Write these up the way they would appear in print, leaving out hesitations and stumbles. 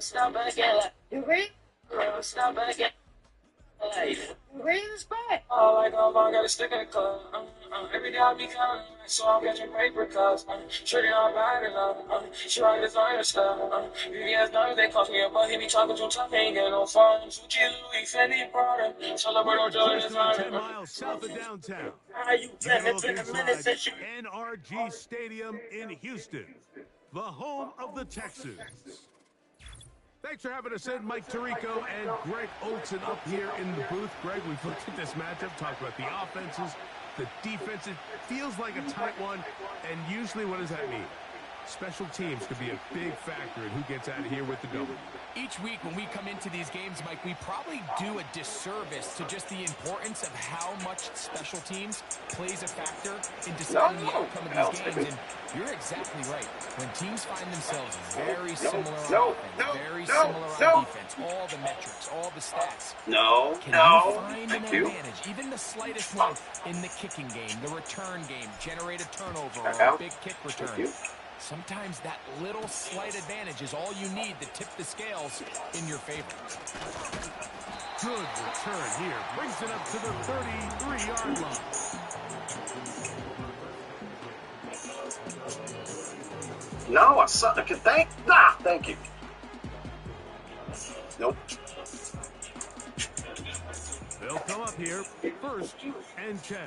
Stop again. You read? Stop again. Read this back. Oh, like, I got a stick in the club. Every day I be counting, so I'm catching paper cups. Shorty not bad enough. She like designer stuff. VVS dimes, they cost me a buck. He be talking too tough, ain't get no funds. Gucci, Louis, Fendi, Prada. Celebrate on Jordan designer. 10 miles south of downtown. How you 10 minutes in a minute since you... NRG Stadium in Houston, the home of the Texans. Thanks for having us in, Mike Tirico and Greg Olsen up here in the booth. Greg, we've looked at this matchup, talked about the offenses, the defense. It feels like a tight one, and usually what does that mean? Special teams could be a big factor in who gets out of here with the W. Each week when we come into these games, Mike, we probably do a disservice to just the importance of how much special teams plays a factor in deciding the outcome of these games. And you're exactly right. When teams find themselves very similar on offense, very similar on defense, all the metrics, all the stats. Can you find an advantage, even the slightest one, in the kicking game, the return game, generate a turnover or a big kick return? Sometimes that little slight advantage is all you need to tip the scales in your favor. Good return here. Brings it up to the 33-yard line. No, I suck. Thank you. Nope. They'll come up here. First and 10.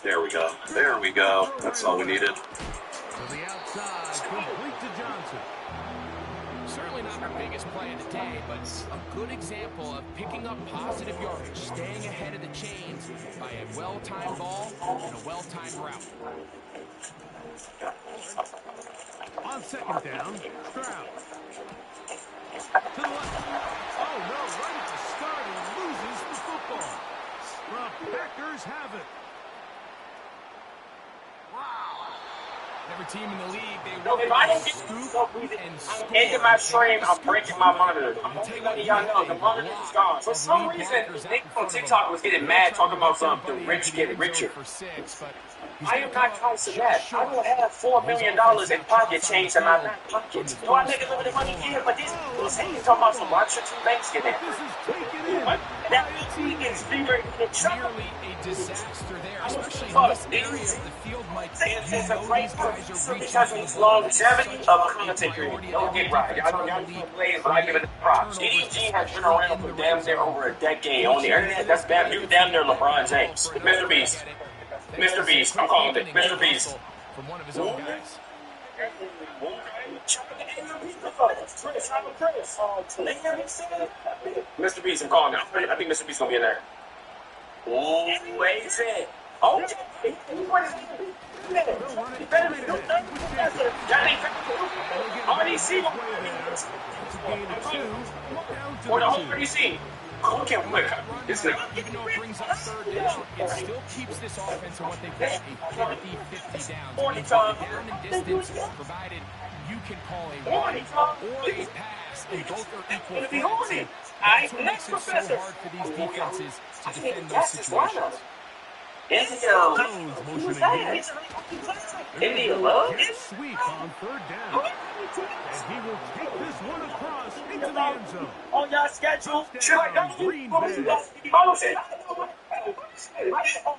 There we go. There we go. That's all we needed. To the outside, complete to Johnson. Certainly not our biggest play of the day, but a good example of picking up positive yardage, staying ahead of the chains by a well-timed ball and a well-timed route. On second down, Stroud. To the left. Oh, no, right at the start, he loses the football. The Packers have it. Every team in the league, they No, if I didn't get into my stream, I'm breaking my monitor. I'm letting y'all know the monitor is gone. For some reason, Nick on TikTok was getting mad talking about something. The rich get richer. I am not causing that. I don't have $4 million in pocket change in my back pocket. Do I make a little bit of money here? But these people saying talking about some watch or two banks get in. That means he is very in trouble. Nearly a disaster there, especially in this area of the field, Mike. It's a great because he's longevity of content creator. Don't get right. Y'all know plays, but I give it the props. EDG has been around for damn near over a decade on the internet. That's damn near LeBron James. Mr. Beast. Mr. Beast. I'm calling it. Mr. Beast. From one of his own guys. Mr. Beast, I'm calling it. I think Mr. Beast gonna be in there. Oh, wait a second. Oh, RDC or the whole RDC. Okay, quick. This nigga. Even though it brings up third down, it still keeps this offense in what they call a 50-50 down. 40 times. Down in distance, provided you can call a run or a pass, and both are equal threats. That's what makes it so hard for these defenses to defend those situations. Jones motioning India love? Sweep on third down. And he will take this one across into the end zone. On your schedule. Green Bay.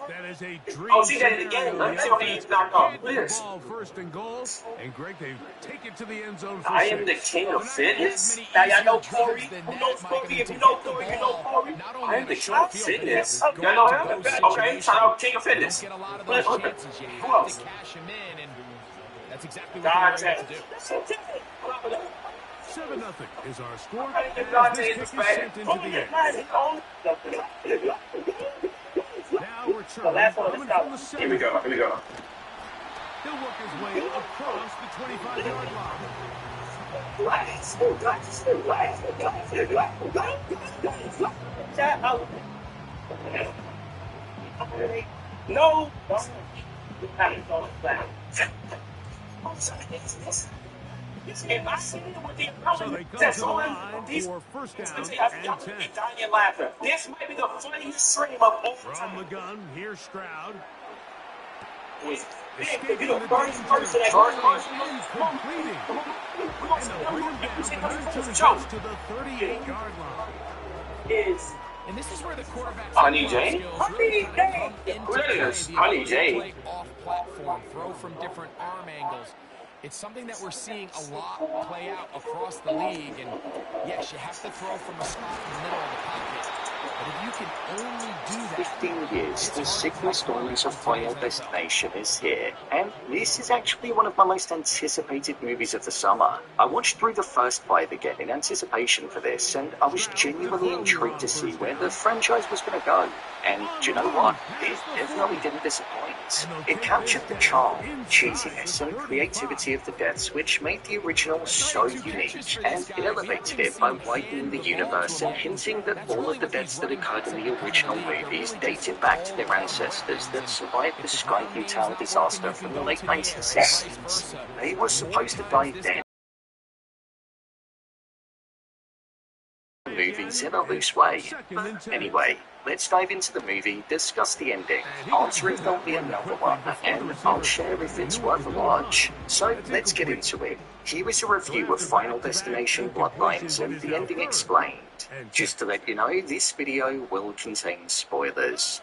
That is a dream. Oh, see that in the game. Let me see what he's knocked off. This. Ball first and goal. And Greg, they take it to the end zone for I am the king of fitness. Now y'all know Corey. Who knows Corey? If you know Corey, you know Corey. I am the king of fitness. Y'all know him? Okay, shout out king of fitness. Get a lot of those chances. You Who have else? to cash him in, and that's exactly what they're able to do. 7-0 is our score. God This is kick is bad. sent into the end. Now we're coming from the center. Here we go. He'll work his way across the 25-yard line. No. So they come to the line for first down and 10. This might be the funniest stream of all From time. the gun, here's Stroud. was big. But you Escaping know, the first danger. that Throwing first and completing. And they'll bring him down when Hudson Joe gets to the 38-yard line. is And this is where the quarterback's Honey Jane? skills Honey really kind of Jane. come into Who that play. is? The Honey ability to Jane. play off platform, throw from different arm angles. It's something that we're seeing a lot play out across the league. And yes, you have to throw from a spot in the middle of the pocket. But if you can only do that, 15 years, the signal stories of Final Destination is here, and this is actually one of my most anticipated movies of the summer. I watched through the first 5 again in anticipation for this, and I was genuinely intrigued to see where the franchise was going to go. And do you know what? It definitely didn't disappoint. It captured the charm, cheesiness, and creativity of the deaths, which made the original so unique, and it elevated it by widening the universe and hinting that all of the deaths that occurred in the original movies dated back to their ancestors that survived the Skyview Tower disaster from the late 1960s. They were supposed to die then. Movies in a loose way. But anyway, let's dive into the movie, discuss the ending, answer if there'll be another one, and I'll share if it's worth a watch. So let's get into it. Here is a review of Final Destination Bloodlines and the ending explained. Just to let you know, this video will contain spoilers.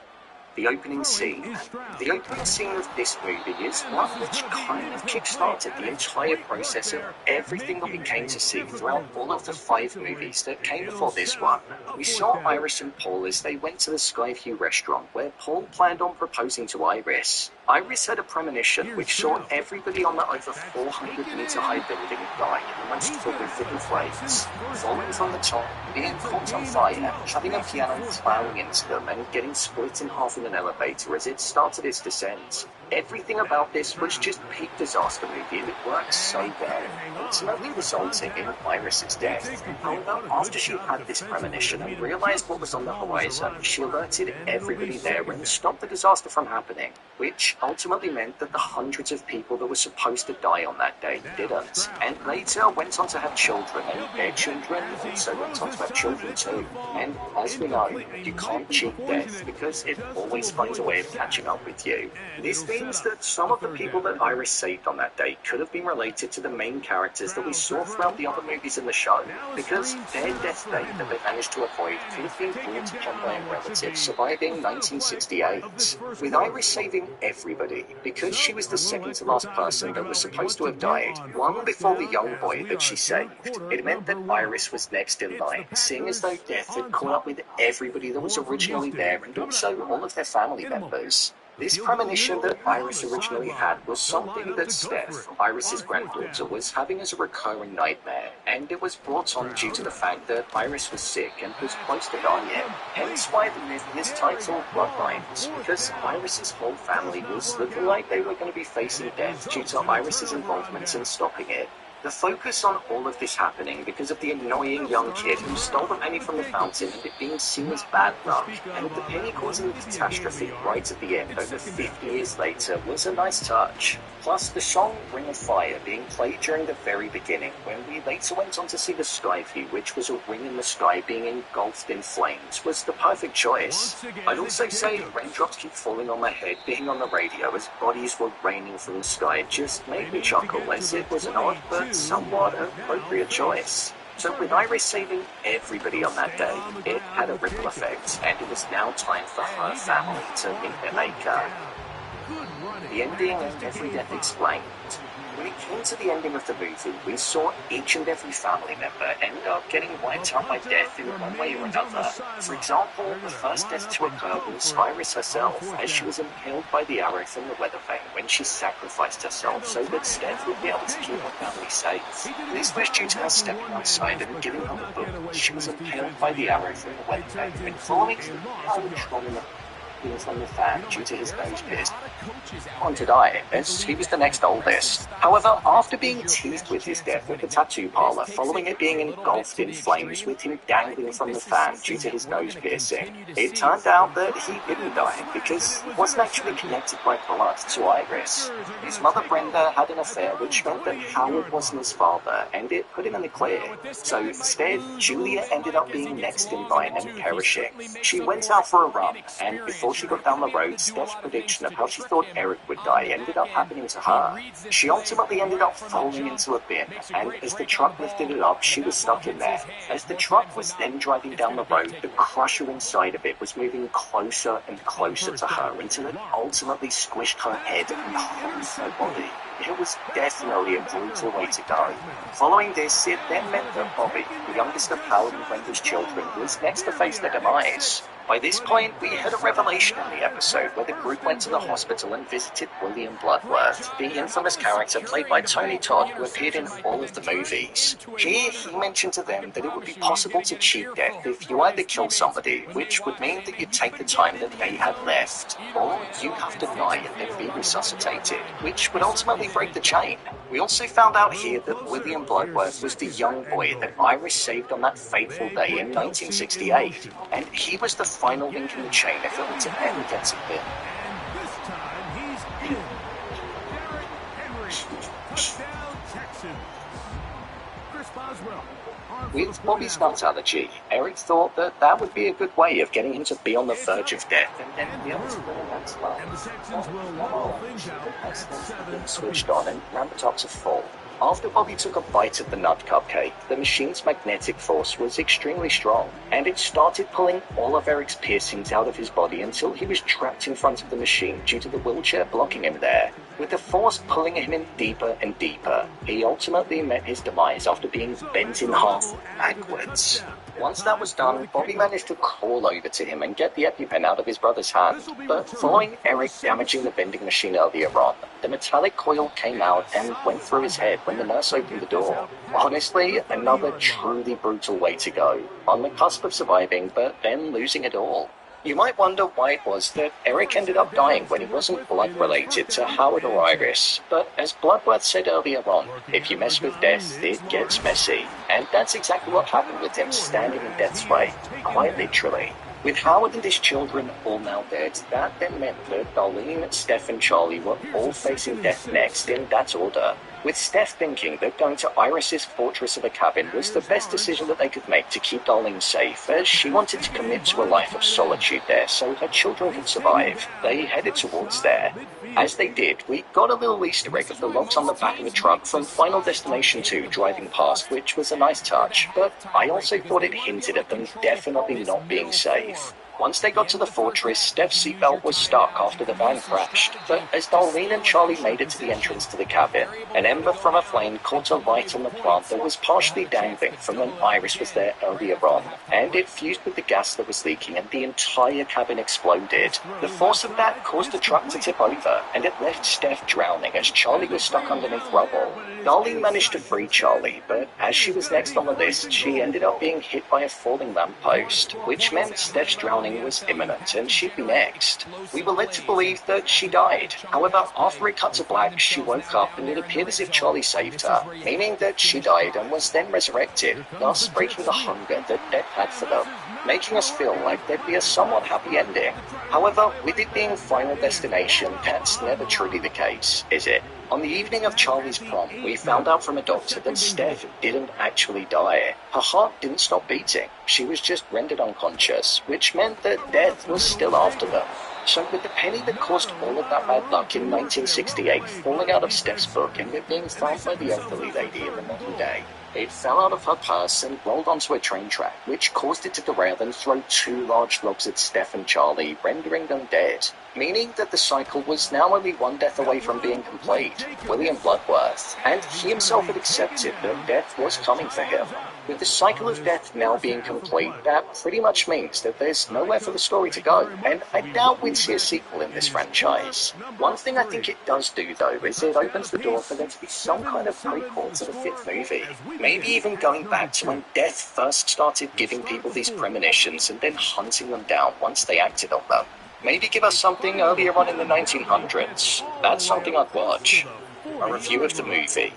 The opening scene. The opening scene of this movie is one which kind of kickstarted the entire process of everything that we came to see throughout all of the 5 movies that came before this one. We saw Iris and Paul as they went to the Skyview restaurant where Paul planned on proposing to Iris. Iris had a premonition which saw everybody on the over 400-meter high building die amongst the roof in flames, falling from the top, being caught on fire, having a piano plowing into them and getting split in half in an elevator as it started its descent. Everything about this was just peak disaster movie and it worked so well, ultimately resulting in Iris' death. However, after she had this premonition and realized what was on the horizon, she alerted everybody there and stopped the disaster from happening, which ultimately meant that the hundreds of people that were supposed to die on that day didn't, and later went on to have children, and their children also went on to have children too. And as we know, you can't cheat death because it always finds a way of catching up with you. This means that some of the people that Iris saved on that day could have been related to the main characters that we saw throughout the other movies in the show, because their death date that they managed to avoid could have been brought upon by a relative surviving 1968. With Iris saving everybody, because she was the second to last person that was supposed to have died, one before the young boy that she saved, it meant that Iris was next in line, seeing as though death had caught up with everybody that was originally there and also all of their family members. This premonition that Iris originally had was something that Steph, Iris' granddaughter, was having as a recurring nightmare, and it was brought on due to the fact that Iris was sick and was close to dying. Hence why the movie is titled Bloodlines, because Iris' whole family was looking like they were going to be facing death due to Iris' involvement in stopping it. The focus on all of this happening because of the annoying young kid who stole the penny from the fountain and it being seen as bad luck, and the penny causing the catastrophe right at the end over 50 years later was a nice touch. Plus the song Ring of Fire being played during the very beginning when we later went on to see the Skyview, which was a ring in the sky being engulfed in flames, was the perfect choice. I'd also say Raindrops Keep Falling on My Head being on the radio as bodies were raining from the sky just made me chuckle as it was an odd but somewhat appropriate choice. So with Iris saving everybody on that day, it had a ripple effect, and it was now time for her family to meet their maker. The ending and every death explained. When it came to the ending of the movie, we saw each and every family member end up getting wiped out by death in one way or another. For example, the first death to occur was Iris herself, as she was impaled by the arrow from the weather vane when she sacrificed herself so that Steph would be able to keep her family safe. This was due to her stepping outside and giving her the book. She was impaled by the arrow from the weather vane when falling to the couch from the fan due to his nose pierced on to die, as he was the next oldest. However, after being teased with his death at the tattoo parlor, following it being engulfed in flames with him dangling from the fan due to his nose piercing, it turned out that he didn't die because he wasn't actually connected by blood to Iris. His mother Brenda had an affair which meant that Howard wasn't his father, and it put him in the clear. So instead, Julia ended up being next in line and perishing. She went out for a run, and before before she got down the road, Steph's prediction of how she thought Eric would die ended up happening to her. She ultimately ended up falling into a bin, and as the truck lifted it up, she was stuck in there. As the truck was then driving down the road, the crusher inside of it was moving closer and closer to her until it ultimately squished her head and harmed her body. It was definitely a brutal way to go. Following this, it then meant that Bobby, the youngest of Howard and Brenda's children, was next to face their demise. By this point, we had a revelation in the episode where the group went to the hospital and visited William Bloodworth, the infamous character played by Tony Todd who appeared in all of the movies. Here, he mentioned to them that it would be possible to cheat death if you either kill somebody, which would mean that you'd take the time that they had left, or you'd have to die and then be resuscitated, which would ultimately break the chain. We also found out here that William Bloodworth was the young boy that Iris saved on that fateful day in 1968, and he was the final link in the chain if it were to ever get to him. And this time he's in. Derrick Henry, touchdown Texans. Chris Boswell. With Bobby's nut allergy, Eric thought that that would be a good way of getting him to be on the verge of death and then be able to put him back to life. And the Texans will level things out at 7 Switched on and ramped up to full. After Bobby took a bite of the nut cupcake, the machine's magnetic force was extremely strong, and it started pulling all of Eric's piercings out of his body until he was trapped in front of the machine due to the wheelchair blocking him there. With the force pulling him in deeper and deeper, he ultimately met his demise after being bent in half backwards. Once that was done, Bobby managed to crawl over to him and get the EpiPen out of his brother's hand, but following Eric damaging the vending machine earlier on, the metallic coil came out and went through his head when the nurse opened the door. Honestly, another truly brutal way to go, on the cusp of surviving, but then losing it all. You might wonder why it was that Eric ended up dying when he wasn't blood-related to Howard or Iris, but as Bloodworth said earlier on, if you mess with death, it gets messy. And that's exactly what happened with him standing in death's way, quite literally. With Howard and his children all now dead, that then meant that Darlene, Steph and Charlie were all facing death next in that order, with Steph thinking that going to Iris's fortress of a cabin was the best decision that they could make to keep Darlene safe, as she wanted to commit to a life of solitude there so her children could survive. They headed towards there. As they did, we got a little Easter egg of the logs on the back of the truck from Final Destination 2 driving past, which was a nice touch, but I also thought it hinted at them definitely not being safe. Once they got to the fortress, Steph's seatbelt was stuck after the van crashed, but as Darlene and Charlie made it to the entrance to the cabin, an ember from a flame caught a light on the plant that was partially dangling from when Iris was there earlier on, and it fused with the gas that was leaking and the entire cabin exploded. The force of that caused the truck to tip over, and it left Steph drowning as Charlie was stuck underneath rubble. Darlene managed to free Charlie, but as she was next on the list, she ended up being hit by a falling lamppost, which meant Steph's drowning was imminent and she'd be next. We were led to believe that she died. However, after it cut to black, she woke up and it appeared as if Charlie saved her, meaning that she died and was then resurrected, thus breaking the hunger that death had for them, making us feel like there'd be a somewhat happy ending. However, with it being Final Destination, that's never truly the case, is it? On the evening of Charlie's prom, we found out from a doctor that Steph didn't actually die. Her heart didn't stop beating. She was just rendered unconscious, which meant that death was still after them. So with the penny that caused all of that bad luck in 1968 falling out of Steph's book and it being found by the elderly lady in the modern day, it fell out of her purse and rolled onto a train track, which caused it to derail and throw 2 large logs at Steph and Charlie, rendering them dead. Meaning that the cycle was now only one death away from being complete, William Bloodworth, and he himself had accepted that death was coming for him. With the cycle of death now being complete, that pretty much means that there's nowhere for the story to go, and I doubt we'd see a sequel in this franchise. One thing I think it does do, though, is it opens the door for there to be some kind of prequel to the 5th movie. Maybe even going back to when death first started giving people these premonitions and then hunting them down once they acted on them. Maybe give us something earlier on in the 1900s. That's something I'd watch. A review of the movie.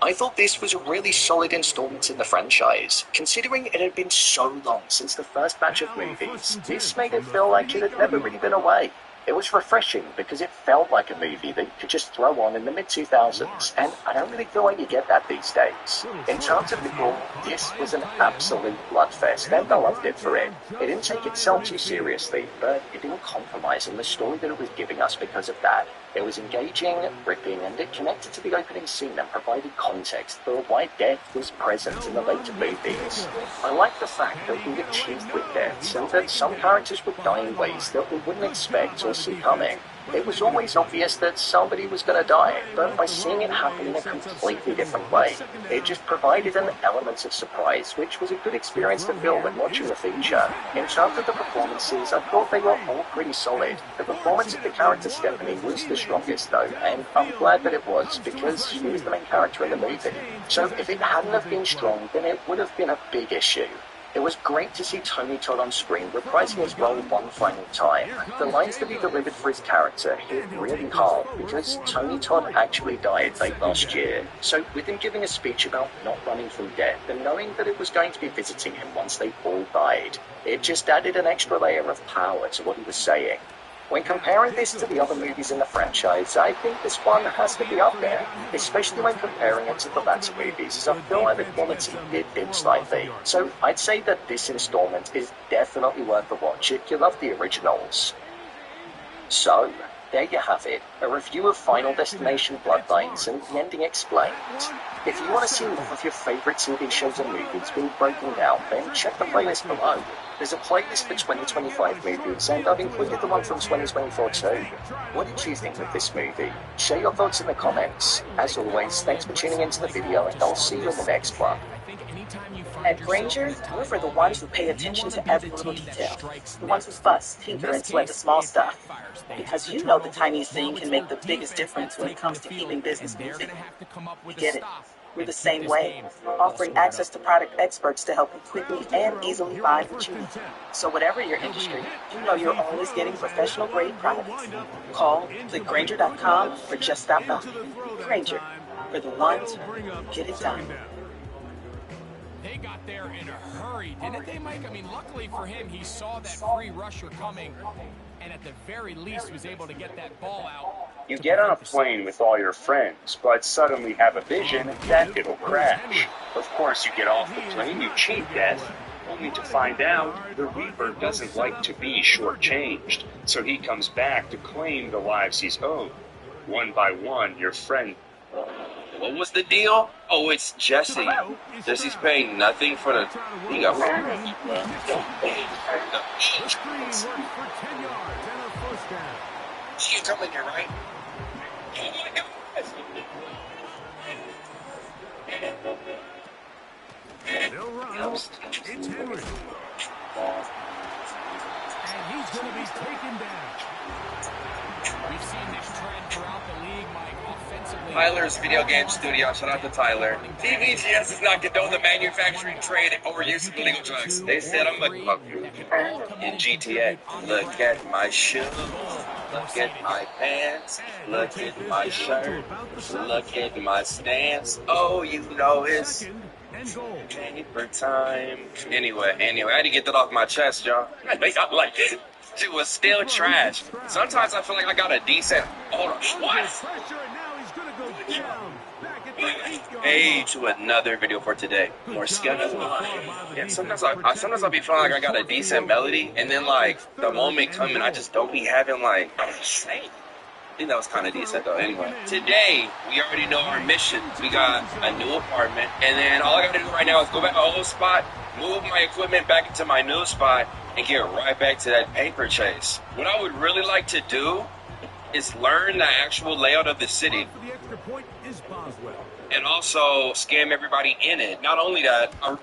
I thought this was a really solid installment in the franchise. Considering it had been so long since the first batch of movies, this made it feel like it had never really been away. It was refreshing because it felt like a movie that you could just throw on in the mid-2000s, and I don't really feel like you get that these days. In terms of the gore, this was an absolute bloodfest, and I loved it for it. It didn't take itself too seriously, but it didn't compromise on the story that it was giving us because of that. It was engaging, gripping, and it connected to the opening scene and provided context for why death was present in the later movies. I like the fact that we achieved with deaths, and that some characters would die in ways that we wouldn't expect or see coming. It was always obvious that somebody was going to die, but by seeing it happen in a completely different way, it just provided an element of surprise, which was a good experience to feel when watching the feature. In terms of the performances, I thought they were all pretty solid. The performance of the character Stephanie was the strongest though, and I'm glad that it was, because she was the main character in the movie. So if it hadn't have been strong, then it would have been a big issue. It was great to see Tony Todd on screen reprising his role one final time. The lines that he delivered for his character hit really hard because Tony Todd actually died late last year. So with him giving a speech about not running from death and knowing that it was going to be visiting him once they all died, it just added an extra layer of power to what he was saying. When comparing this to the other movies in the franchise, I think this one has to be up there, especially when comparing it to the latter movies, as I feel like the quality did dip slightly. So I'd say that this installment is definitely worth a watch if you love the originals. So, there you have it, a review of Final Destination Bloodlines and the ending explained. If you want to see more of your favourite TV shows and movies being broken down, then check the playlist below. There's a playlist for 2025 movies, and I've included the one from 2024 too. What did you think of this movie? Share your thoughts in the comments. As always, thanks for tuning into the video, and I'll see you in the next one. At Grainger, we're for the ones who pay attention to every little detail. The ones who fuss, tinker, and sweat the small stuff. Because you know the tiniest thing can make the biggest difference when it comes to keeping business moving. We get it. We're the same way, offering access to product experts to help you quickly and easily find what you need. So whatever your industry, you know you're always getting professional-grade products. Call thegrainger.com or just stop by. Grainger, for the ones who get it done. They got there in a hurry, didn't they, Mike? I mean, luckily for him, he saw that free rusher coming, and at the very least was able to get that ball out. You get on a plane with all your friends, but suddenly have a vision that it'll crash. Of course, you get off the plane, you cheat death, only to find out the Reaper doesn't like to be shortchanged, so he comes back to claim the lives he's owed. One by one, your friend... What was the deal? Oh, it's Jesse. Jesse's paying nothing for the... He got married. She's coming here, right? Oh my God. They'll run. It's Henry. And he's going to be taken down. We've seen this trend throughout the league, Mike, offensively. Tyler's Video Game Studio. Shout out to Tyler. TVGS does not condone the manufacturing, trade, or use of illegal drugs. They said I'm a fuck you. In GTA, look at my shoes. Look at my pants. Look at my shirt. Look at my stance. Oh, you know it's paper time. Anyway, I had to get that off my chest, y'all. I like it. It was still trash. Sometimes I feel like I got a decent... Hold on. What? Hey, to another video for today. More scheduled. Yeah, sometimes I'll be feeling like I got a decent melody, and then like the moment coming, I just don't be having like... I think that was kind of decent though. Anyway, today we already know our mission. We got a new apartment, and then all I gotta do right now is go back to my old spot, move my equipment back into my new spot, and get right back to that paper chase. What I would really like to do is learn the actual layout of the city, and also scam everybody in it. Not only that, I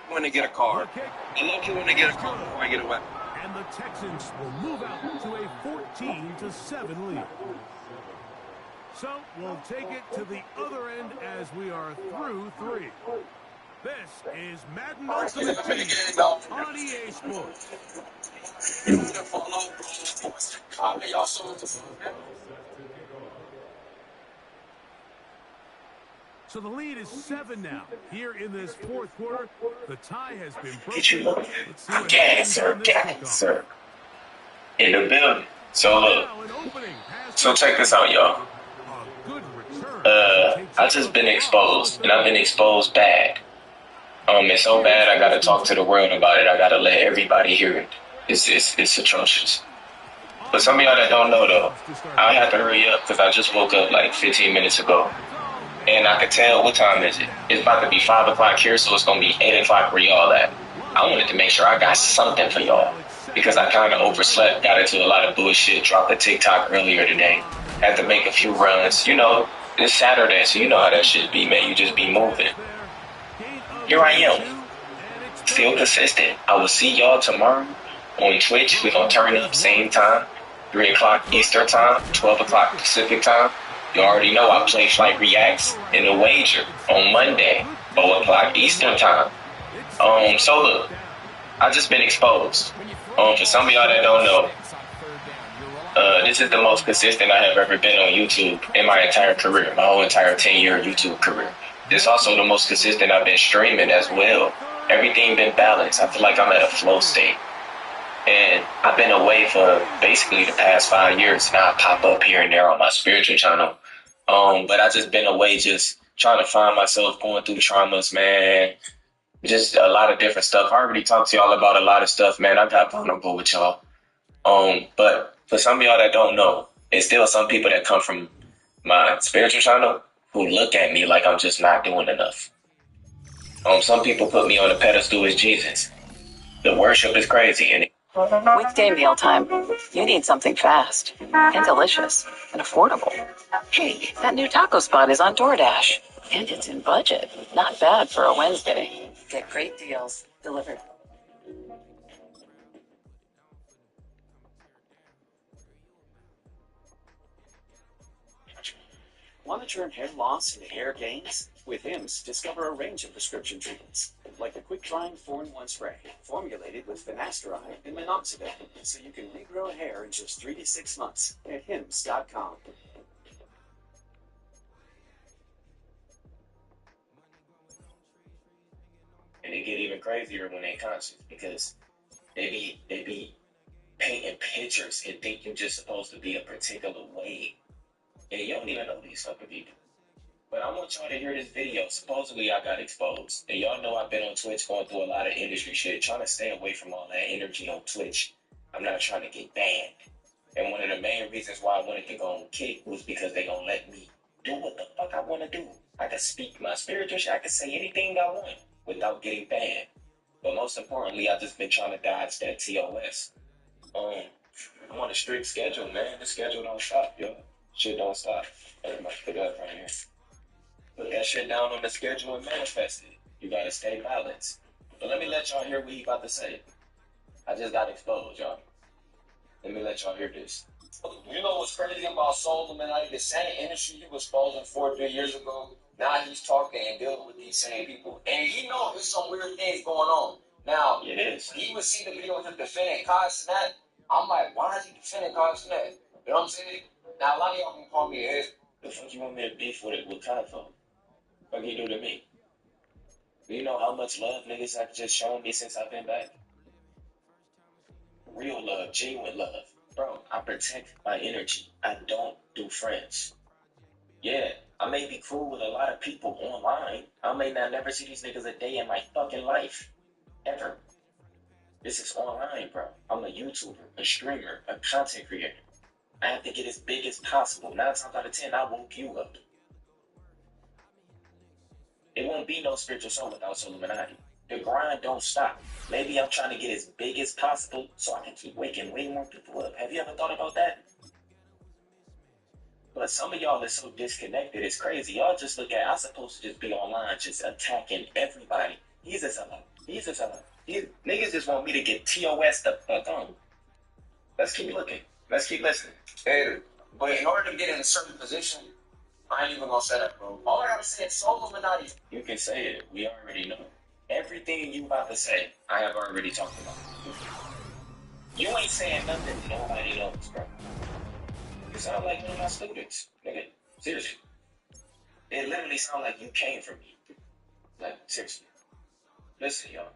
want to get a car. I low-key want to get a car before I get a weapon. And the Texans will move out to a 14-7 lead. So we'll take it to the other end as we are through 3. This is Madden Ultimate Team on EA Sports. So the lead is 7 now. Here in this fourth quarter, the tie has been broken. Cancer. In the building. So look, so check this out, y'all. I just been exposed, and I've been exposed bad. It's so bad I gotta talk to the world about it. I gotta let everybody hear it. It's atrocious. But some of y'all that don't know though, I have to hurry up because I just woke up like 15 minutes ago. And I could tell, what time is it? It's about to be 5 o'clock here, so it's going to be 8 o'clock where y'all at. I wanted to make sure I got something for y'all because I kind of overslept, got into a lot of bullshit, dropped a TikTok earlier today, had to make a few runs. You know, it's Saturday, so you know how that shit be, man. You just be moving. Here I am, still consistent. I will see y'all tomorrow on Twitch. We're going to turn up same time, 3 o'clock Eastern time, 12 o'clock Pacific time. You already know I play Flight Reacts in the Wager on Monday, 4 o'clock Eastern time. So look, I just been exposed. For some of y'all that don't know, this is the most consistent I have ever been on YouTube in my entire career, my whole entire 10-year YouTube career. This also the most consistent I've been streaming as well. Everything been balanced. I feel like I'm at a flow state. And I've been away for basically the past 5 years. Now I pop up here and there on my spiritual channel. But I just been away just trying to find myself, going through traumas, man. Just a lot of different stuff. I already talked to y'all about a lot of stuff, man. I got vulnerable with y'all. But for some of y'all that don't know, it's still some people that come from my spiritual channel who look at me like I'm just not doing enough. Some people put me on a pedestal as Jesus. The worship is crazy, and Weekday mealtime, you need something fast and delicious and affordable. Hey, that new taco spot is on DoorDash, and it's in budget. Not bad for a Wednesday. Get great deals delivered. Want to turn hair loss into hair gains? With Hims, discover a range of prescription treatments, like the quick-drying 4-in-1 spray, formulated with finasteride and minoxidil, so you can regrow hair in just 3 to 6 months at Hims.com. And it get even crazier when they conscious because they be painting pictures and think you're just supposed to be a particular way. And you don't even know these fucking people. But I want y'all to hear this video. Supposedly I got exposed. And y'all know I've been on Twitch going through a lot of industry shit, trying to stay away from all that energy on Twitch. I'm not trying to get banned. And one of the main reasons why I wanted to go on Kick was because they gonna let me do what the fuck I want to do. I can speak my spiritual shit. I can say anything I want without getting banned. But most importantly, I just been trying to dodge that TOS. I'm on a strict schedule, man. The schedule don't stop, yo. Shit don't stop. Everybody put that right here. Put that shit down on the schedule and manifest it. You gotta stay balanced. But let me let y'all hear what he about to say. I just got exposed, y'all. Let me let y'all hear this. You know what's crazy about Soul Illuminati? The same industry he was exposing 4 or 3 years ago, now he's talking and dealing with these same people. And he knows there's some weird things going on. Now, It is. he would see the video with him defending Kai Cenat. I'm like, why is he defending Kai Cenat? You know what I'm saying? Now, a lot of y'all can call me a hit. The fuck you want me to beef with it with Kai for? What he do to me? Do you know how much love niggas have just shown me since I've been back? Real love, genuine love. Bro, I protect my energy. I don't do friends. Yeah, I may be cool with a lot of people online. I may not never see these niggas a day in my fucking life. Ever. This is online, bro. I'm a YouTuber, a streamer, a content creator. I have to get as big as possible. 9 times out of 10, I woke you up. It won't be no spiritual soul without Soul Illuminati. The grind don't stop. Maybe I'm trying to get as big as possible so I can keep waking way more people up. Have you ever thought about that? But some of y'all are so disconnected, it's crazy. Y'all just look at, I'm supposed to just be online just attacking everybody. He's a sellout. He's a sellout. Niggas just want me to get TOS the fuck on. Let's keep looking. Let's keep listening. Hey, but in order to get in a certain position, I ain't even gonna say that, bro. All I gotta say is Soul Illuminati. You can say it. We already know. Everything you about to say, I have already talked about. You ain't saying nothing nobody knows, bro. You sound like one of my students, nigga. Seriously. It literally sounds like you came from me. Like, seriously. Listen, y'all.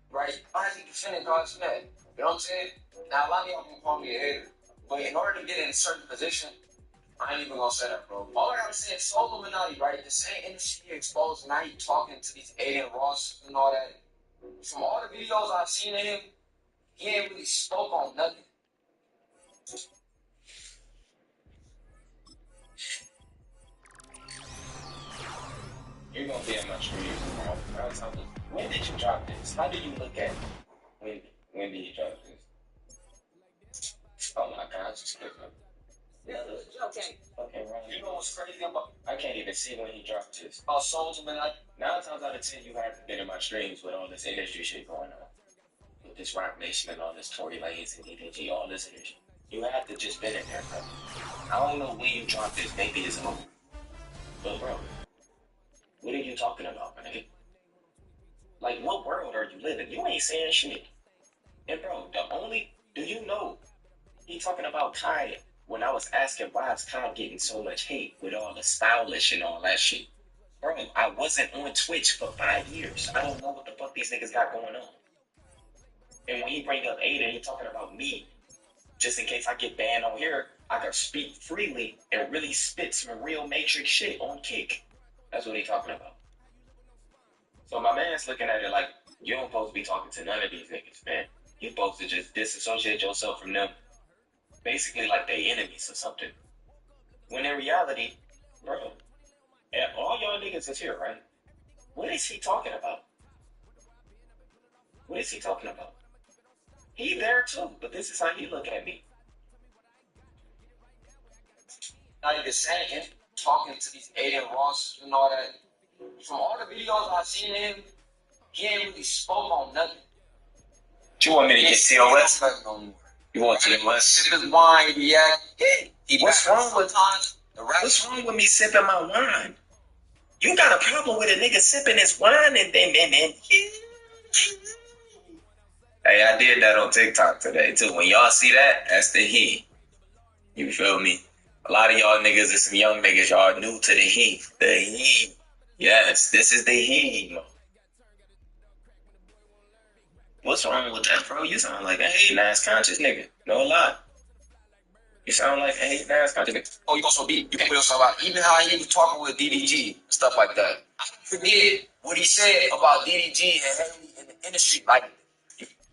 Right? Why is he defending Kai Cenat? You know what I'm saying? Now, a lot of y'all gonna call me a hater, but in order to get in a certain position, I ain't even gonna say that, bro. All I gotta say is Solo Illuminati, right? The same industry you exposed, now you talking to these Aiden Ross and all that. From all the videos I've seen of him, he ain't really spoke on nothing. You're gonna be in my streams, bro. When did you drop this? How do you look at it? When did you drop this? Oh my God, I just clicked on it. Okay. Okay, right. You know what's crazy about I can't even see when he dropped this. Souls Illuminati? 9 times out of 10, you haven't been in my streams with all this industry shit going on. With this Rock Nation and all this Tory Lanez and DDG, all this shit. You have to just been in there, bro. I don't know when you dropped this. Maybe it's over. But, bro, what are you talking about, my nigga? Like, what world are you living? You ain't saying shit. And, bro, do you know he talking about Kai when I was asking why is Kai getting so much hate with all the stylish and all that shit? Bro, I wasn't on Twitch for 5 years. I don't know what the fuck these niggas got going on. And when he bring up Aiden, he talking about me. Just in case I get banned on here, I can speak freely and really spit some real Matrix shit on Kick. That's what he talking about. So my man's looking at it like, you don't supposed to be talking to none of these niggas, man. You supposed to just disassociate yourself from them. Basically like they enemies or something. When in reality, bro, all y'all niggas is here, right? What is he talking about? What is he talking about? He there too, but this is how he look at me. Not even saying him talking to these Aiden Ross and all that. From all the videos I've seen of him, he ain't really spoke on nothing. You want me to get TOS? No more. You want TOS? Sip his wine, What's wrong with me sipping my wine? You got a problem with a nigga sipping his wine and Hey, I did that on TikTok today too. When y'all see that, that's the he. You feel me? A lot of y'all niggas is some young niggas. Y'all new to the he. The he. Yes, this is the he. What's wrong with that, bro? You sound like a hating ass conscious nigga. No lie. You sound like a hating ass conscious nigga. Oh, you also you can put yourself out. Even how he was talking with DDG and stuff like that. I forget what he said about DDG and Haley in the industry. Like,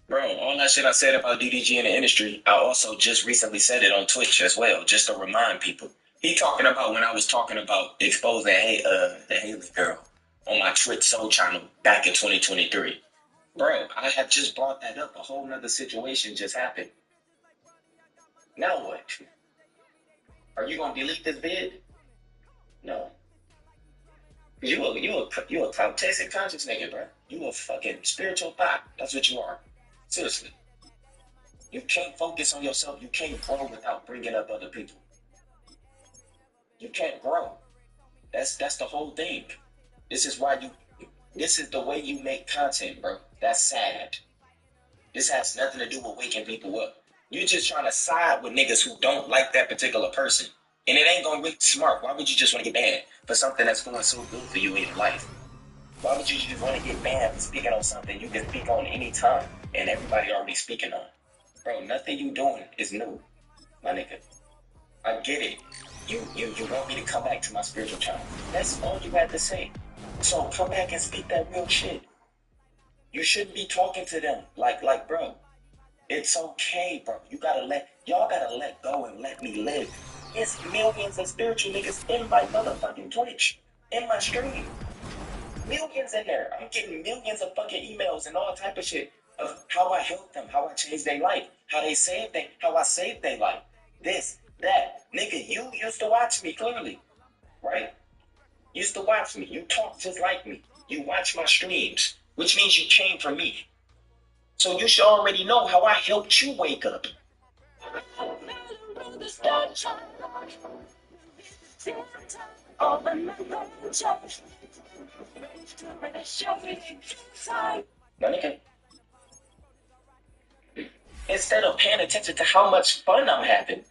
bro, all that shit I said about DDG in the industry, I also just recently said it on Twitch as well, just to remind people. He talking about when I was talking about exposing the Haley girl on my Twitch Soul channel back in 2023. Bro, I had just brought that up. A whole nother situation just happened. Now what? Are you gonna delete this vid? No. You a clout chasing conscious nigga, bro. You a fucking spiritual thought. That's what you are. Seriously. You can't focus on yourself. You can't grow without bringing up other people. You can't grow. That's the whole thing. This is the way you make content, bro. That's sad. This has nothing to do with waking people up. You're just trying to side with niggas who don't like that particular person. And it ain't gonna be smart. Why would you just want to get banned for something that's going so good for you in your life? Why would you just want to get banned for speaking on something you can speak on any time and everybody already speaking on? Bro, nothing you doing is new, my nigga. I get it. You want me to come back to my spiritual channel. That's all you had to say. So come back and speak that real shit. You shouldn't be talking to them like, bro. It's okay, bro. Y'all gotta let go and let me live. It's millions of spiritual niggas in my motherfucking Twitch, in my stream. Millions in there. I'm getting millions of fucking emails and all type of shit of how I helped them, how I changed their life, how I saved their life. This, that. Nigga, you used to watch me clearly, right? Used to watch me. You talk just like me. You watch my streams, which means you came from me. So you should already know how I helped you wake up. Now, nigga, instead of paying attention to how much fun I'm having.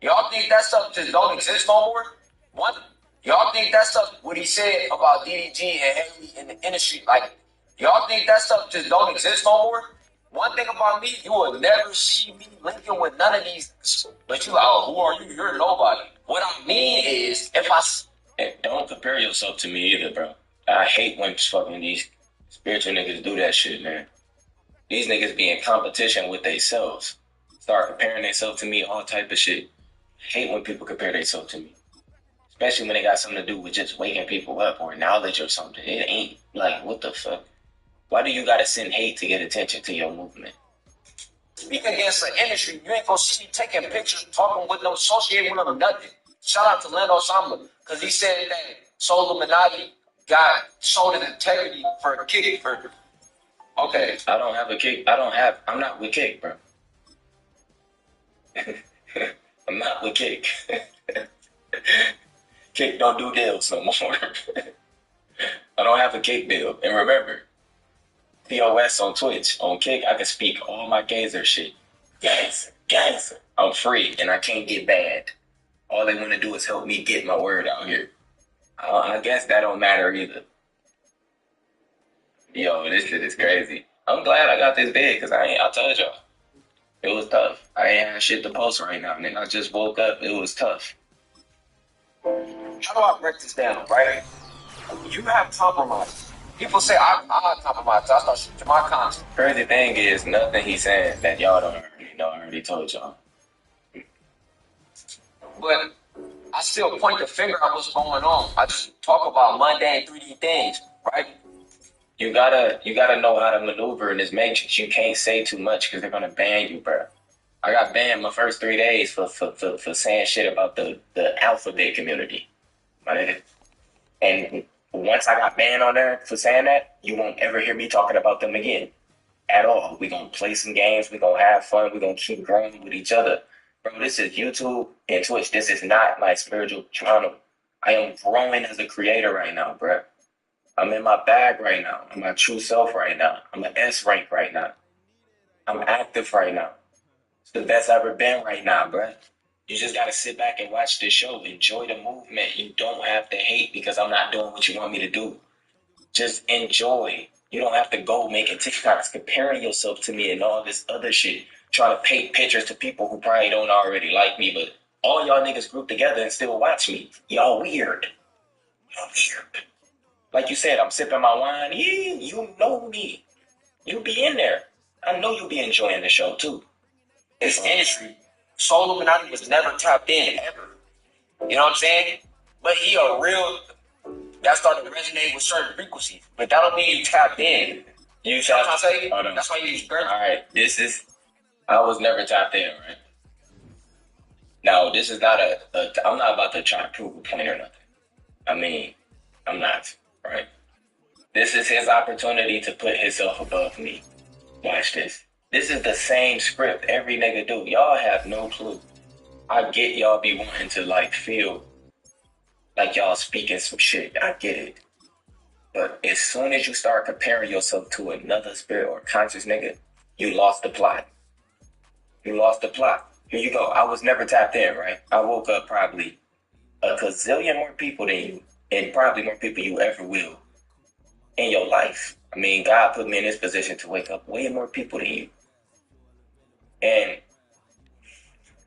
y'all think that stuff just don't exist no more? What? Y'all think that stuff, what he said about DDG and Haley in the industry, like, y'all think that stuff just don't exist no more? One thing about me, you will never see me linking with none of these. But you like, oh, who are you? You're nobody. What I mean is, if I... And don't compare yourself to me either, bro. I hate when fucking these spiritual niggas do that shit, man. These niggas be in competition with themselves. Start comparing themselves to me, all type of shit. Hate when people compare themselves to me. Especially when they got something to do with just waking people up or knowledge or something. It ain't like, what the fuck? Why do you gotta send hate to get attention to your movement? Speak against the industry. You ain't gonna see me taking pictures, talking with them, associating with them, nothing. Shout out to Lando Samba, because he said that Soul Illuminati got sold in integrity for a kick for... Okay. I don't have a kick. I'm not with Kick, bro. I'm not with Kick. Kick don't do deals no more. I don't have a Kick deal. And remember, POS on Twitch. On Kick, I can speak all my gazer shit. Gazer. I'm free, and I can't get banned. All they want to do is help me get my word out here. I guess that don't matter either. Yo, this shit is crazy. I'm glad I got this big, because I told y'all. It was tough. I ain't had shit to post right now, nigga. I just woke up. It was tough. How do I break this down, right? You have compromised. People say I compromise. I start shooting my content. Crazy thing is, nothing he's saying that y'all don't already know. I already told y'all. But I still point the finger at what's going on. I just talk about mundane 3D things, right? You gotta know how to maneuver in this matrix. You can't say too much because they're gonna ban you, bro. I got banned my first 3 days for saying shit about the alphabet community. Right? And once I got banned on there for saying that, you won't ever hear me talking about them again. At all. We're gonna play some games, we're gonna have fun, we're gonna keep growing with each other. Bro, this is YouTube and Twitch. This is not my spiritual channel. I am growing as a creator right now, bro. I'm in my bag right now. I'm my true self right now. I'm an S rank right now. I'm active right now. It's the best I've ever been right now, bro. You just gotta sit back and watch this show. Enjoy the movement. You don't have to hate because I'm not doing what you want me to do. Just enjoy. You don't have to go making TikToks, comparing yourself to me and all this other shit. Trying to paint pictures to people who probably don't already like me, but all y'all niggas group together and still watch me. Y'all weird. Y'all weird. Like you said, I'm sipping my wine. Yeah, you know me. You be in there. I know you be enjoying the show too. This industry, Soul Illuminati was never tapped in ever. You know what I'm saying? But he a real... That started to resonate with certain frequencies. But that don't mean you tapped in. You know what I'm saying? That's why you use birth. Alright, I was never tapped in, right? Now, this is not I'm not about to try to prove a point or nothing. I mean, I'm not, right? This is his opportunity to put himself above me. Watch this. This is the same script every nigga do. Y'all have no clue. I get y'all be wanting to like feel like y'all speaking some shit. I get it. But as soon as you start comparing yourself to another spirit or conscious nigga, you lost the plot. You lost the plot. Here you go. I was never tapped in, right? I woke up probably a gazillion more people than you, and probably more people you ever will in your life. I mean, God put me in this position to wake up way more people than you. And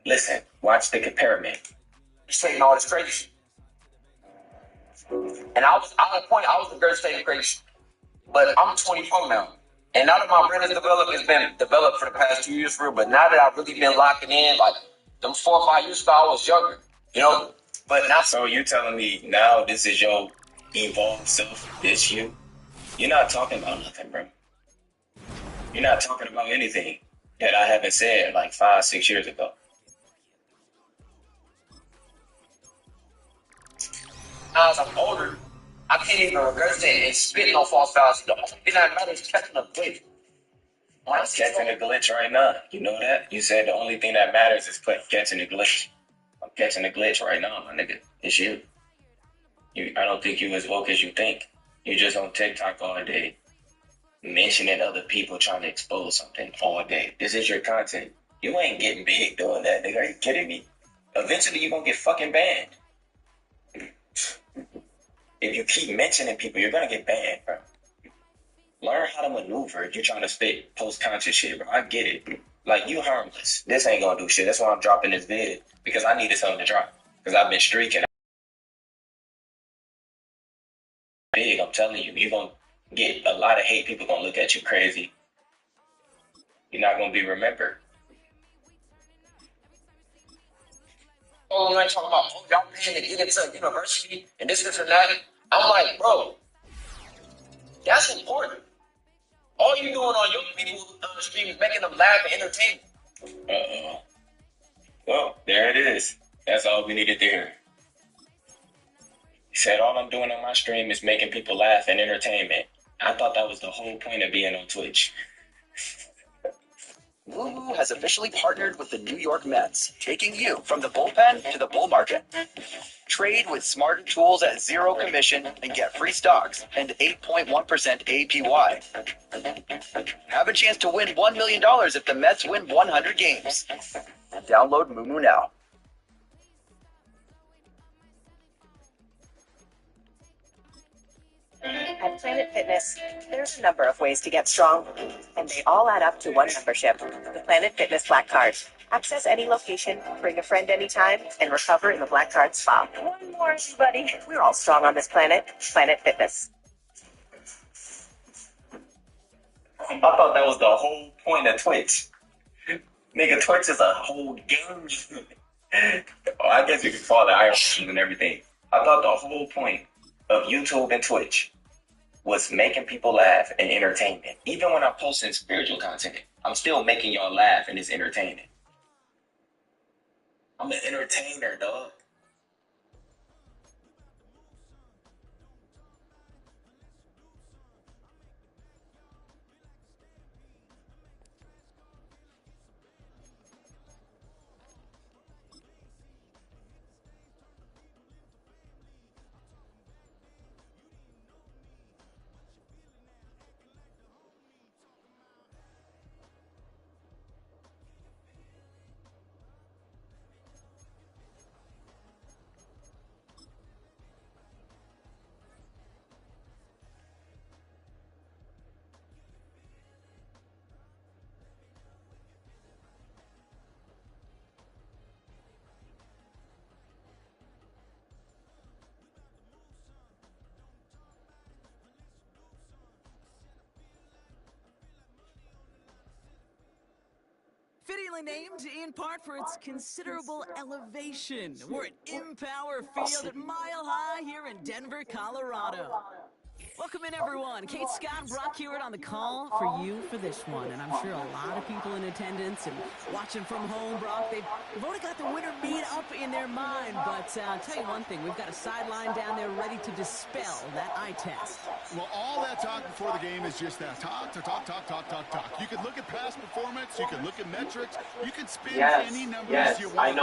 listen, watch the comparison. He's saying all this crazy. And I was at a point, I was the greatest thing crazy. But I'm 24 now. And now that my brand is developed, it's been developed for the past 2 years for real. But now that I've really been locking in, like them 4 or 5 years ago, I was younger, you know? But now. So you telling me now this is your evolved self, this you? You're not talking about nothing, bro. You're not talking about anything that I haven't said like 5, 6 years ago. Now as I'm older, I can't even regurgitate and spit no false fallacy. The only thing that matters is catching a glitch. I'm catching a glitch right now. You know that? You said the only thing that matters is catching a glitch. I'm catching a glitch right now, my nigga. It's you. I don't think you as woke as you think. You just on TikTok all day, mentioning other people trying to expose something all day. This is your content. You ain't getting big doing that, nigga. Are you kidding me? Eventually, you're gonna get fucking banned. If you keep mentioning people, you're gonna get banned, bro. Learn how to maneuver if you're trying to spit post-conscious shit, bro. I get it. Like, you harmless. This ain't gonna do shit. That's why I'm dropping this vid. Because I needed something to drop. Because I've been streaking. Big, I'm telling you. You're gonna get a lot of hate. People gonna look at you crazy. You're not gonna be remembered. Oh, I'm talking about, oh, y'all paying to get into university and this and that. I'm like, bro, that's important. All you doing on your people stream is making them laugh and entertain. Uh-oh. Well, there it is. That's all we needed to hear. He said, all I'm doing on my stream is making people laugh and entertainment. I thought that was the whole point of being on Twitch. Lulu has officially partnered with the New York Mets, taking you from the bullpen to the bull market. Trade with smarter tools at zero commission and get free stocks and 8.1% APY. Have a chance to win $1 million if the Mets win 100 games. Download Mumu now. At Planet Fitness, there's a number of ways to get strong, and they all add up to one membership, the Planet Fitness Black Card. Access any location, bring a friend anytime, and recover in the Black Card spa. One more, everybody. We're all strong on this planet. Planet Fitness. I thought that was the whole point of Twitch. Nigga, Twitch is a whole game. Oh, I guess you could call it Iron Man and everything. I thought the whole point of YouTube and Twitch was making people laugh and entertainment. Even when I'm posting spiritual content, I'm still making y'all laugh and it's entertaining. I'm an entertainer, dog. Fittingly named in part for its considerable elevation. We're at Empower Field at Mile High here in Denver, Colorado. Welcome in, everyone. Kate Scott, Brock Hewitt on the call for you for this one. And I'm sure a lot of people in attendance and watching from home, Brock, they've already got the winner made up in their mind. But I'll tell you one thing, we've got a sideline down there ready to dispel that eye test. Well, all that talk before the game is just that. Talk. You can look at past performance. You can look at metrics. You can spin any numbers you want.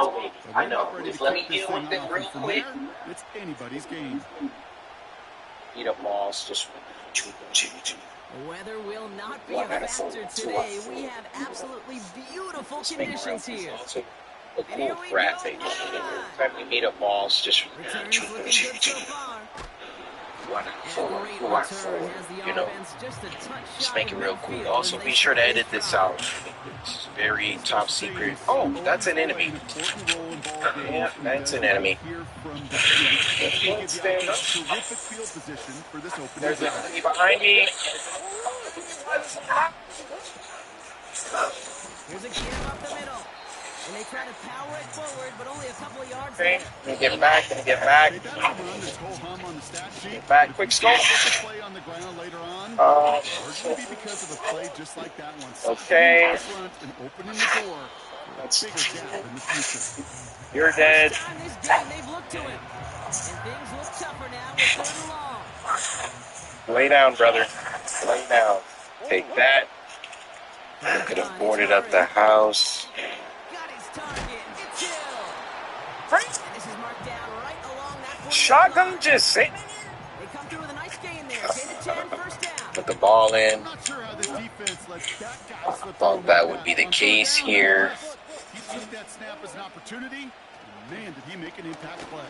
I know. Just let me deal with it real quick. It's anybody's game. Eat up balls. Just. Weather will not be a factor today. We have absolutely beautiful conditions here. A cool graphic. Time we meet up balls. Just. You know, just make it real cool. Also, be sure to edit this out. It's very top secret. Oh, that's an enemy. Yeah, that's an enemy. Stand up. There's an enemy behind me. Here's a gear up the middle. And they try to power it forward, but only a couple of yards. Okay, get back. Get back, quick scope. Okay. You're dead. Lay down, brother. Lay down. Take that. Could have boarded up the house. Shotgun just sitting in Put the ball in. I thought that would be the case here. He took that snap as an opportunity. Man, did he make an impact play.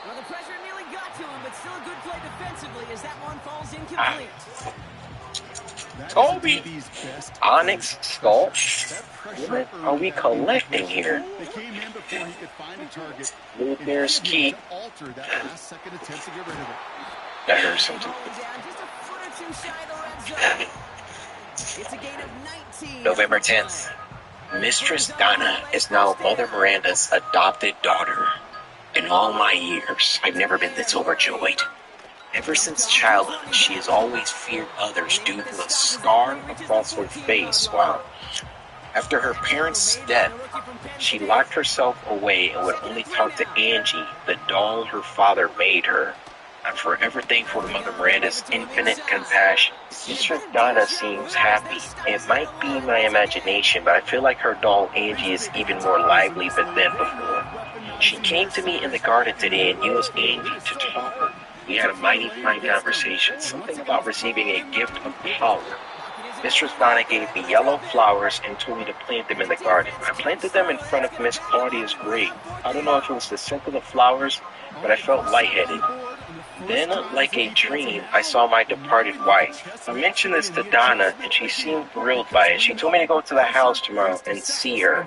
Well, the pressure nearly got to him, but still a good play defensively as that one falls incomplete. Kobe. Onyx Skull. What are we collecting here? Luthier's Key. That hurts something. November 10th. Mistress Donna is now Mother Miranda's adopted daughter. In all my years, I've never been this overjoyed. Ever since childhood, she has always feared others due to a scar across her face. Wow. After her parents' death, she locked herself away and would only talk to Angie, the doll her father made her. I'm forever thankful to Mother Miranda's infinite compassion. Mistress Donna seems happy. It might be my imagination, but I feel like her doll Angie is even more lively than before. She came to me in the garden today and used Angie to talk. We had a mighty fine conversation, something about receiving a gift of power. Mistress Donna gave me yellow flowers and told me to plant them in the garden. I planted them in front of Miss Claudia's grave. I don't know if it was the scent of the flowers, but I felt lightheaded. Then, like a dream, I saw my departed wife. I mentioned this to Donna, and she seemed thrilled by it. She told me to go to the house tomorrow and see her.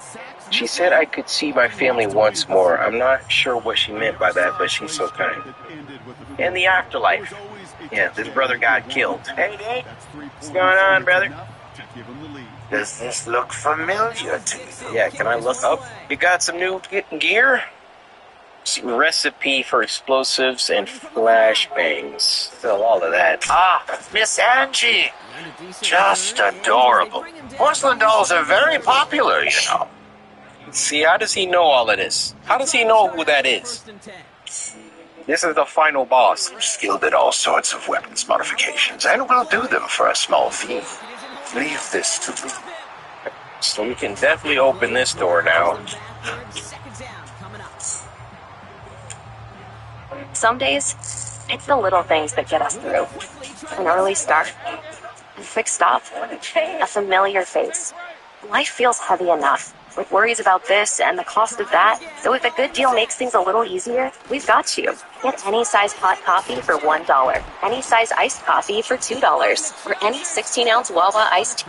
She said I could see my family once more. I'm not sure what she meant by that, but she's so kind. In the afterlife. Yeah, this brother got killed. Hey, Dave. What's going on, brother? Does this look familiar to you? Yeah, can I look up? You got some new gear? Recipe for explosives and flashbangs. Still all of that. Ah, Miss Angie. Just adorable. Porcelain dolls are very popular, you know. See, how does he know all of this? How does he know who that is? This is the final boss. Skilled at all sorts of weapons modifications, and will do them for a small fee. Leave this to me. So we can definitely open this door now. Some days, it's the little things that get us through. An early start, a quick stop, a familiar face. Life feels heavy enough, with worries about this and the cost of that. So if a good deal makes things a little easier, we've got you. Get any size hot coffee for $1, any size iced coffee for $2, or any 16-ounce Wawa iced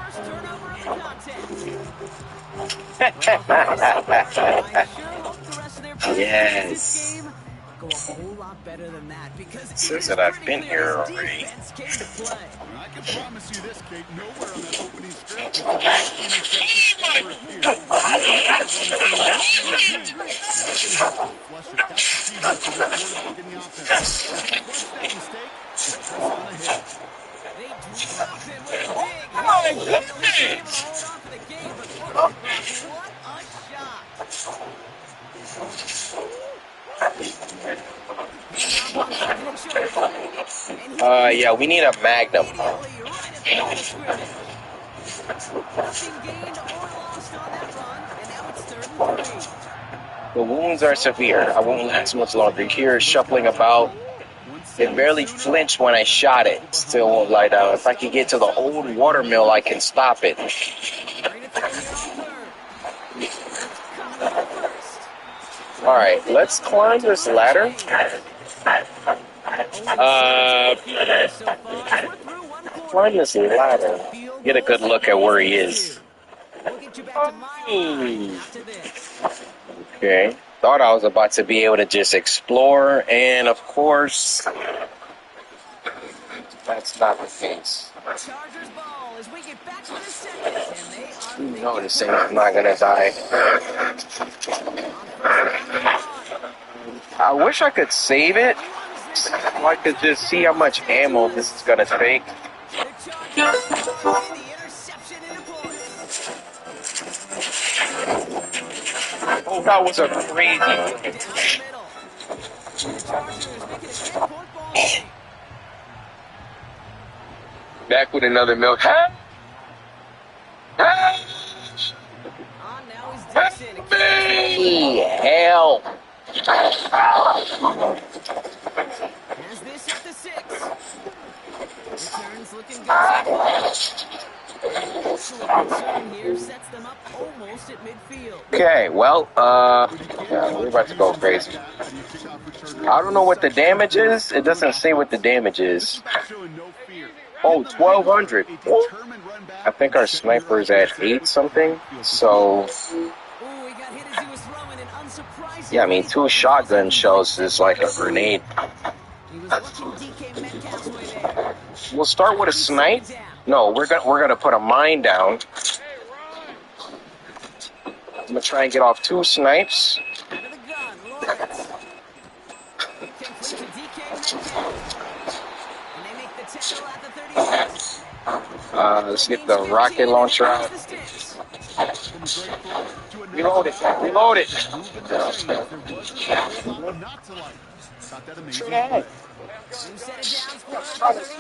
tea. Yes. Says that I've been here already. I can promise you this, Kate. Nowhere on that opening stretch. My goodness! Yeah, we need a Magnum. The wounds are severe. I won't last much longer. Here is shuffling about. It barely flinched when I shot it. Still won't lie down. If I can get to the old watermill, I can stop it. Alright, let's climb this ladder. Climb this ladder. Get a good look at where he is. Okay. Thought I was about to be able to just explore, and of course, that's not the case. You know this thing's not gonna die. I wish I could save it, so I could just see how much ammo this is gonna take. Oh, that was a crazy. Back with another milk. Help me! Help! Okay, well, yeah, we're about to go crazy. I don't know what the damage is. It doesn't say what the damage is. Oh, 1,200. I think our sniper is at 8 something. So, yeah, I mean, 2 shotgun shells is like a grenade. We'll start with a snipe. No, we're gonna put a mine down. I'm gonna try and get off 2 snipes. Let's get the rocket launcher out. Reload it. Reload it.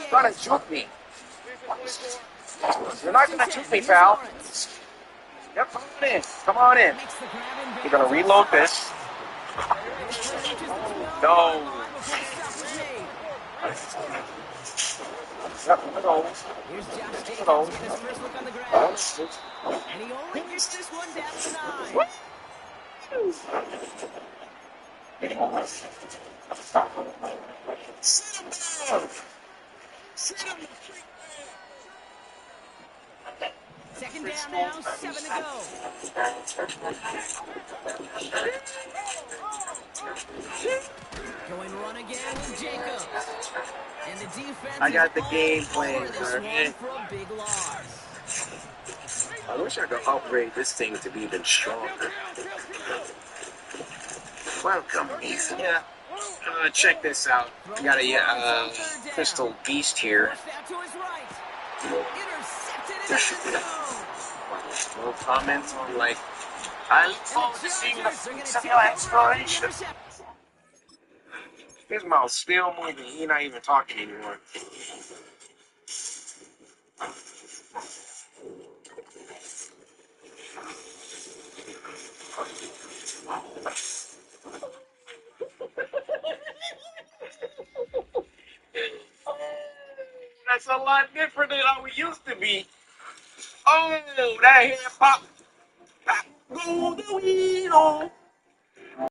Trying to juke me. You're not gonna juke me, pal. Yep, come on in. Come on in. You're gonna reload this. No. Yep, no. No. And he only gets this one down to 9. What? Sit him down. Sit him. Second down now, 7 to go. Going run again with Jacobs. And the defense I got the game plan, for a big loss. I wish I could upgrade this thing to be even stronger. Welcome, Ethan. Yeah. Check this out. I got a crystal beast here. No comments on, like, I look forward to seeing the fruits of your exploration. His mouth's still moving. He's not even talking anymore. That's a lot different than how we used to be. Oh, that hip hop. Go the wheel.